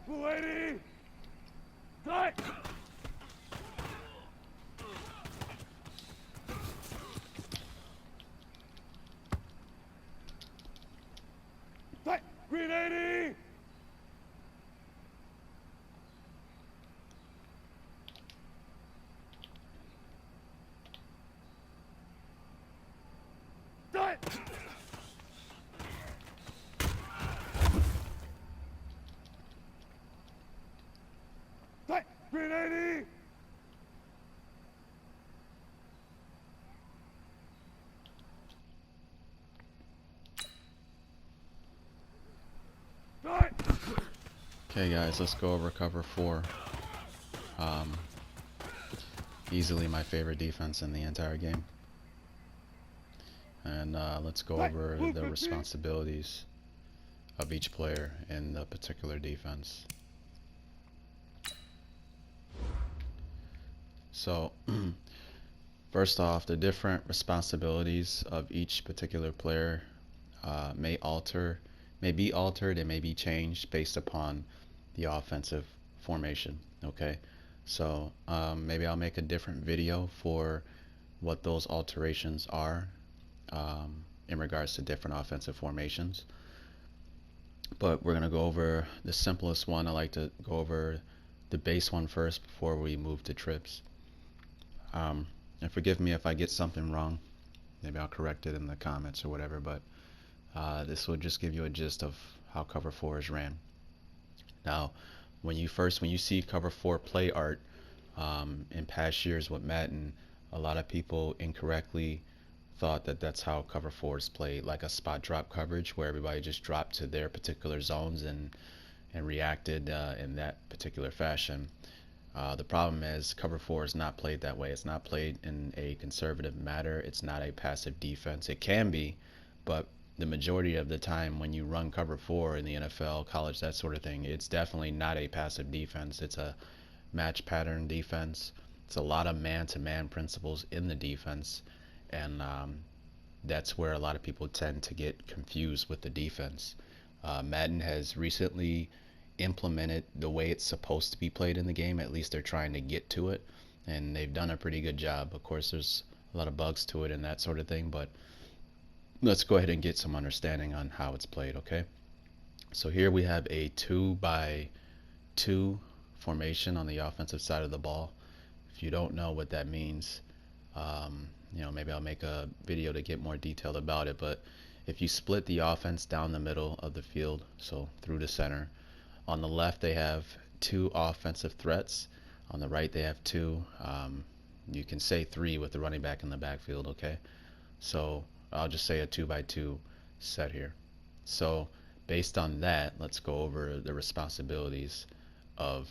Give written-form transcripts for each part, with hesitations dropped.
lady! Tight! Tight! Green 80! Tight! Tight! Green 80! Tight! Okay guys, let's go over cover 4. Easily my favorite defense in the entire game. And let's go over the responsibilities of each player in the particular defense. So, first off, the different responsibilities of each particular player may be altered, and may be changed based upon the offensive formation. Okay, so maybe I'll make a different video for what those alterations are in regards to different offensive formations. But we're gonna go over the simplest one. I like to go over the base one first before we move to trips. And forgive me if I get something wrong. Maybe I'll correct it in the comments or whatever, but this will just give you a gist of how cover 4 is ran. Now, when you see cover 4 play art in past years with Madden, a lot of people incorrectly thought that that's how cover 4 is played, like a spot drop coverage where everybody just dropped to their particular zones and reacted in that particular fashion. The problem is cover 4 is not played that way. It's not played in a conservative manner. It's not a passive defense. It can be, but the majority of the time when you run cover 4 in the NFL, college, that sort of thing, it's definitely not a passive defense. It's a match pattern defense. It's a lot of man-to-man principles in the defense, and that's where a lot of people tend to get confused with the defense. Madden has recently implemented the way it's supposed to be played in the game. At least they're trying to get to it, and they've done a pretty good job. Of course, there's a lot of bugs to it and that sort of thing, but let's go ahead and get some understanding on how it's played. Okay, so here we have a 2-by-2 formation on the offensive side of the ball. If you don't know what that means, maybe I'll make a video to get more detailed about it, but if you split the offense down the middle of the field, so through the center, on the left they have 2 offensive threats, on the right they have 2, you can say 3 with the running back in the backfield. Okay, so I'll just say a 2-by-2 set here. So based on that, let's go over the responsibilities of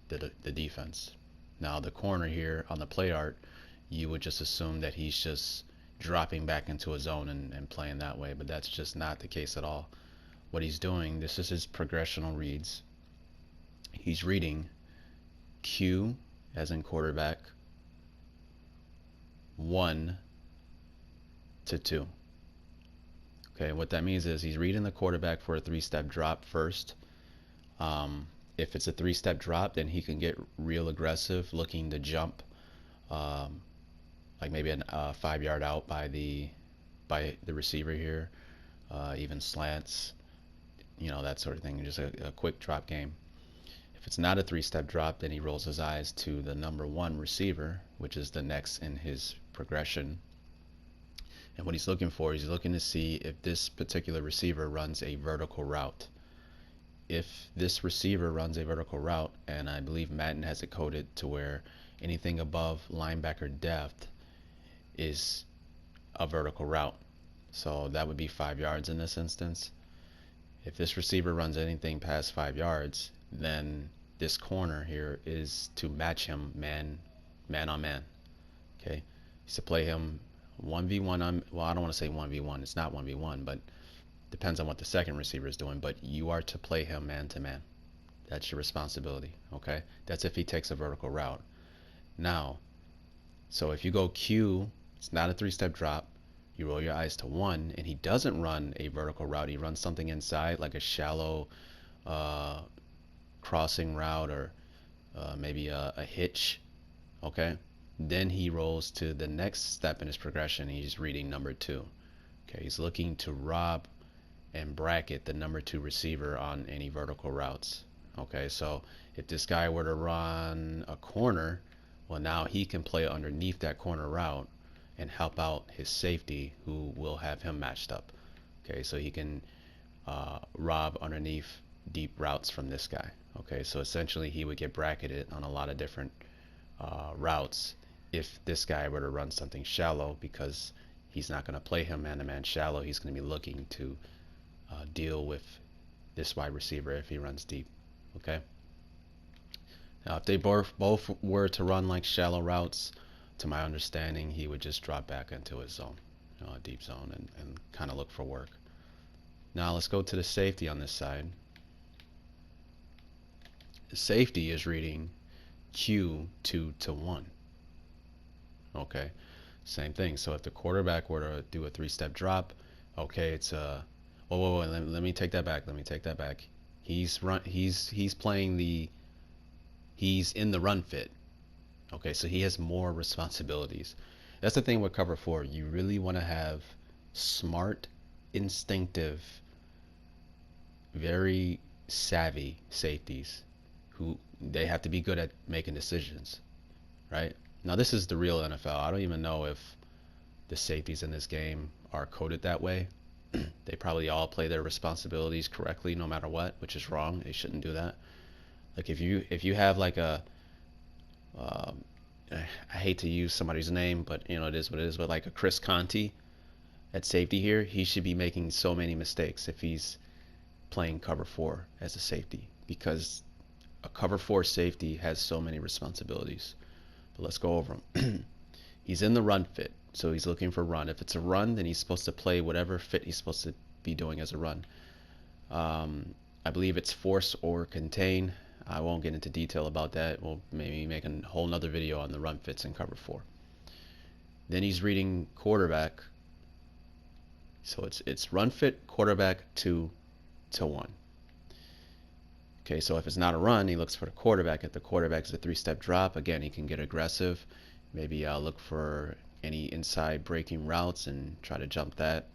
the defense. Now the corner here on the play art, you would just assume that he's just dropping back into a zone and playing that way, but that's just not the case at all. What he's doing, this is his progressional reads. He's reading Q, as in quarterback, 1 to 2. Okay, what that means is he's reading the quarterback for a 3-step drop first. If it's a 3-step drop, then he can get real aggressive, looking to jump, like maybe a 5-yard out by the receiver here, even slants, that sort of thing. Just a quick drop game. If it's not a 3-step drop, then he rolls his eyes to the number 1 receiver, which is the next in his progression. And what he's looking for, he's looking to see if this particular receiver runs a vertical route. If this receiver runs a vertical route, and I believe Madden has it coded to where anything above linebacker depth is a vertical route. So that would be 5 yards in this instance. If this receiver runs anything past 5 yards, then this corner here is to match him man on man. Okay, he's to play him 1v1 on, well, I don't want to say 1v1, it's not 1v1, but depends on what the second receiver is doing, but you are to play him man to man. That's your responsibility. Okay, that's if he takes a vertical route. Now, so if you go Q, it's not a 3-step drop, you roll your eyes to 1, and he doesn't run a vertical route, he runs something inside, like a shallow crossing route or maybe a hitch. Okay, then he rolls to the next step in his progression. He's reading number 2. Okay, he's looking to rob and bracket the number 2 receiver on any vertical routes. Okay, so if this guy were to run a corner, well, now he can play underneath that corner route and help out his safety, who will have him matched up. Okay, so he can rob underneath deep routes from this guy. Okay, so essentially he would get bracketed on a lot of different routes if this guy were to run something shallow, because he's not going to play him man-to-man shallow. He's going to be looking to deal with this wide receiver if he runs deep. Okay. Now, if they both were to run like shallow routes, to my understanding, he would just drop back into his zone, a deep zone, and kind of look for work. Now let's go to the safety on this side. The safety is reading Q 2 to 1. Okay, same thing. So if the quarterback were to do a 3-step drop, okay, it's a whoa, let me take that back. Let me take that back. He's playing the he's in the run fit. Okay, so he has more responsibilities. That's the thing with cover 4. You really want to have smart, instinctive, very savvy safeties who they have to be good at making decisions, right? Now this is the real NFL. I don't even know if the safeties in this game are coded that way. They probably all play their responsibilities correctly no matter what, which is wrong. They shouldn't do that. Like if you have like a I hate to use somebody's name, but it is what it is, but like a Chris Conti at safety here, he should be making so many mistakes if he's playing cover 4 as a safety, because a cover 4 safety has so many responsibilities. But let's go over them. He's in the run fit, so he's looking for run. If it's a run, then he's supposed to play whatever fit he's supposed to be doing as a run. I believe it's force or contain. I won't get into detail about that. We'll maybe make a whole nother video on the run fits in cover 4. Then he's reading quarterback. So it's run fit, quarterback 2 to 1. Okay, so if it's not a run, he looks for the quarterback. If the quarterback is a 3-step drop, again, he can get aggressive. Maybe look for any inside breaking routes and try to jump that,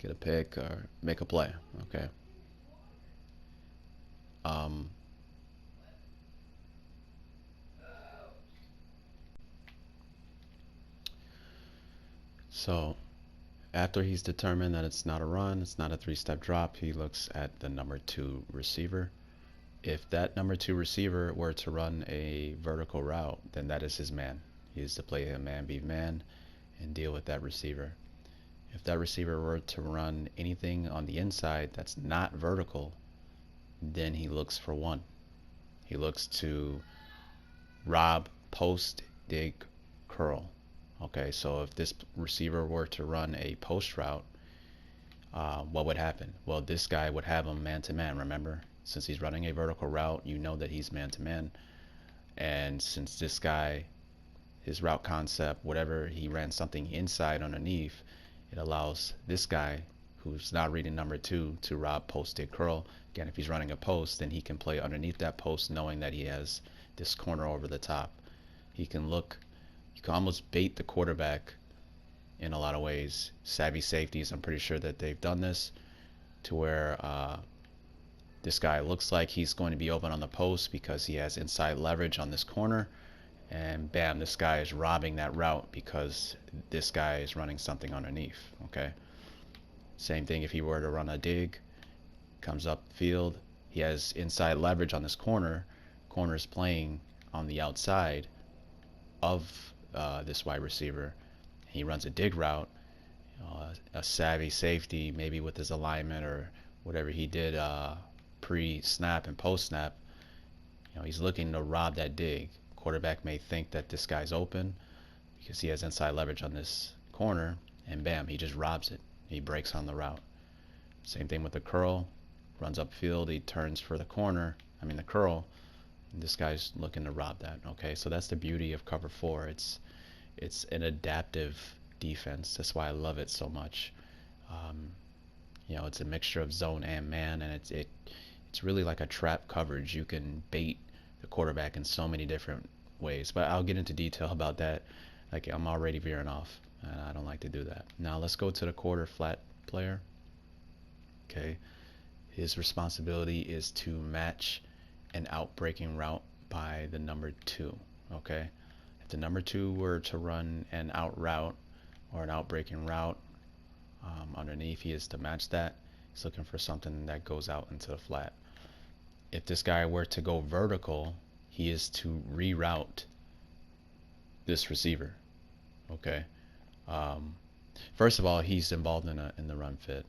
get a pick, or make a play. Okay. So after he's determined that it's not a run, it's not a 3-step drop, he looks at the number 2 receiver. If that number 2 receiver were to run a vertical route, then that is his man. He is to play a man beat man and deal with that receiver. If that receiver were to run anything on the inside that's not vertical, then he looks for 1. He looks to rob, post, dig, curl. Okay, so if this receiver were to run a post route, what would happen? Well, this guy would have him man-to-man, remember? Since he's running a vertical route, you know that he's man-to-man. And since this guy, his route concept, whatever, he ran something inside underneath, it allows this guy, who's not reading number 2, to rob, post, dig, curl. Again, if he's running a post, then he can play underneath that post knowing that he has this corner over the top. He can look, you can almost bait the quarterback in a lot of ways. Savvy safeties, I'm pretty sure that they've done this, to where this guy looks like he's going to be open on the post because he has inside leverage on this corner, and bam, this guy is robbing that route because this guy is running something underneath. Okay, same thing if he were to run a dig, comes up field, he has inside leverage on this corner's playing on the outside of this wide receiver. He runs a dig route, a savvy safety, maybe with his alignment or whatever he did pre-snap and post-snap, he's looking to rob that dig. Quarterback may think that this guy's open because he has inside leverage on this corner, and bam, he just robs it. He breaks on the route. Same thing with the curl. Runs upfield, he turns for the the curl, and this guy's looking to rob that. Okay, so that's the beauty of cover 4. It's an adaptive defense. That's why I love it so much. It's a mixture of zone and man, and it It's really like a trap coverage. You can bait the quarterback in so many different ways, but I'll get into detail about that. Like, I'm already veering off, and I don't like to do that. Now let's go to the quarter flat player. Okay, his responsibility is to match an outbreaking route by the number 2. Okay, if the number 2 were to run an out route or an outbreaking route, underneath he is to match that. He's looking for something that goes out into the flat. If this guy were to go vertical, he is to reroute this receiver. Okay. Um, First of all, he's involved in the run fit.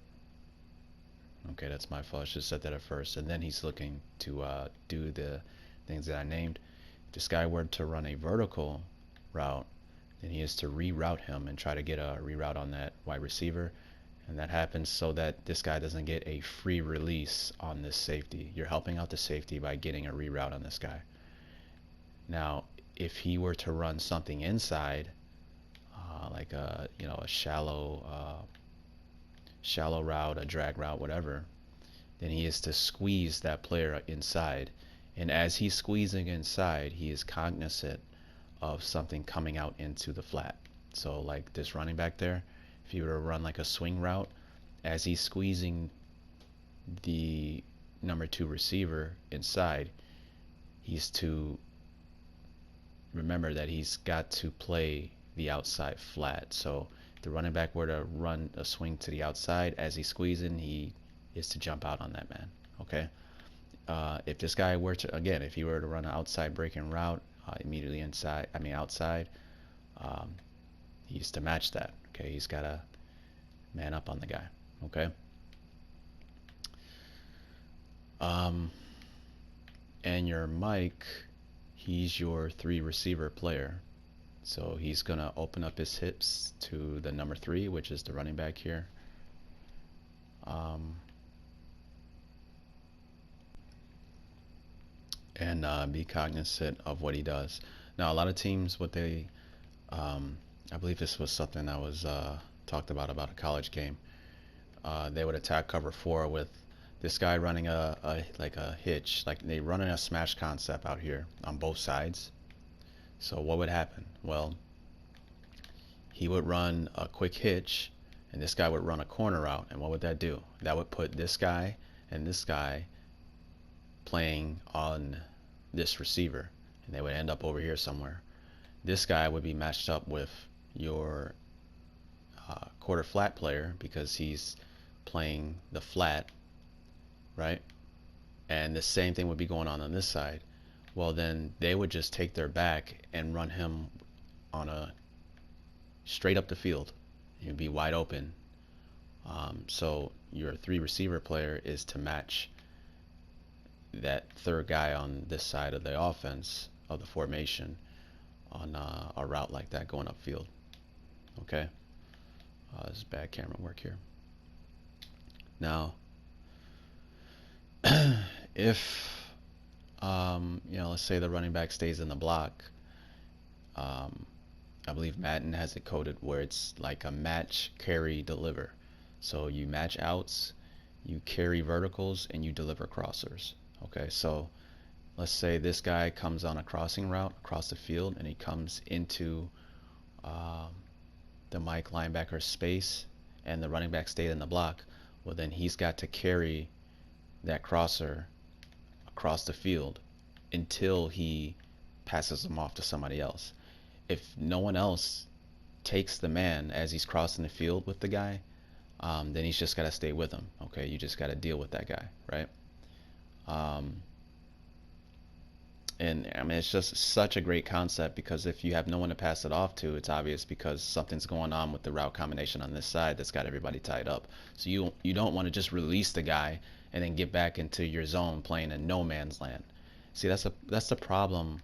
Okay, that's my fault. I should have said that at first. And then he's looking to do the things that I named. If this guy were to run a vertical route, then he is to reroute him and try to get a reroute on that wide receiver. And that happens so that this guy doesn't get a free release on this safety. You're helping out the safety by getting a reroute on this guy. Now, if he were to run something inside, like a a shallow route, a drag route, whatever, then he is to squeeze that player inside. And as he's squeezing inside, he is cognizant of something coming out into the flat. So like this running back there, if you were to run like a swing route, as he's squeezing the number 2 receiver inside, he's to remember that he's got to play the outside flat. So if the running back were to run a swing to the outside, as he's squeezing, he is to jump out on that man. Okay. If this guy were to, again, if he were to run an outside breaking route immediately outside, um, he's to match that. Okay, he's got to man up on the guy. Okay. And your Mike, he's your 3 receiver player. So he's going to open up his hips to the number 3, which is the running back here. And be cognizant of what he does. Now, a lot of teams, what they, I believe this was something that was talked about a college game. They would attack cover 4 with this guy running like a hitch, like they running a smash concept out here on both sides. So what would happen? Well, he would run a quick hitch, and this guy would run a corner route. And what would that do? That would put this guy and this guy playing on this receiver, and they would end up over here somewhere. This guy would be matched up with your quarter flat player because he's playing the flat, right? And the same thing would be going on this side. Well, then they would just take their back and run him on a straight up the field. He'd be wide open. So your 3 receiver player is to match that third guy on this side of the offense of the formation on a route like that going upfield. Okay. This is bad camera work here. Now, if let's say the running back stays in the block, I believe Madden has it coded where it's like a match, carry, deliver. So you match outs, you carry verticals, and you deliver crossers. Okay, so let's say this guy comes on a crossing route across the field, and he comes into the Mike linebacker space, and the running back stayed in the block. Well, then he's got to carry that crosser across the field until he passes them off to somebody else. If no one else takes the man as he's crossing the field with the guy, then he's just got to stay with him. Okay, you just got to deal with that guy, right? And I mean, it's just such a great concept because if you have no one to pass it off to, it's obvious because something's going on with the route combination on this side that's got everybody tied up. So you don't want to just release the guy and then get back into your zone playing in no man's land. See, that's the problem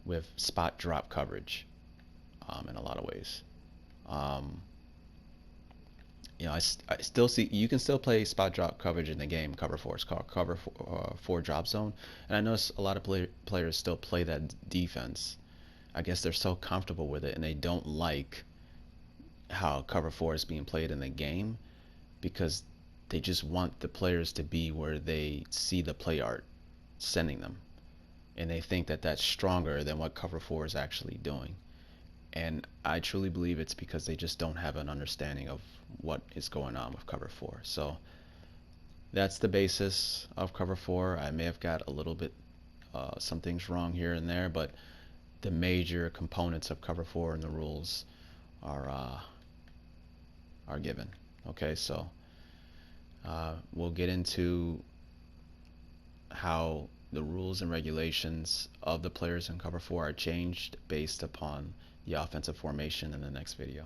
with spot drop coverage in a lot of ways. I still see you can still play spot drop coverage in the game. Cover 4, it's called cover 4 drop zone, and I notice a lot of players still play that defense. I guess they're so comfortable with it, and they don't like how cover 4 is being played in the game because they just want the players to be where they see the play art sending them, and they think that that's stronger than what cover 4 is actually doing. And I truly believe it's because they just don't have an understanding of what is going on with cover 4. So that's the basis of cover 4. I may have got a little bit some things wrong here and there, but the major components of cover 4 and the rules are given. Okay, so we'll get into how the rules and regulations of the players in cover 4 are changed based upon the offensive formation in the next video.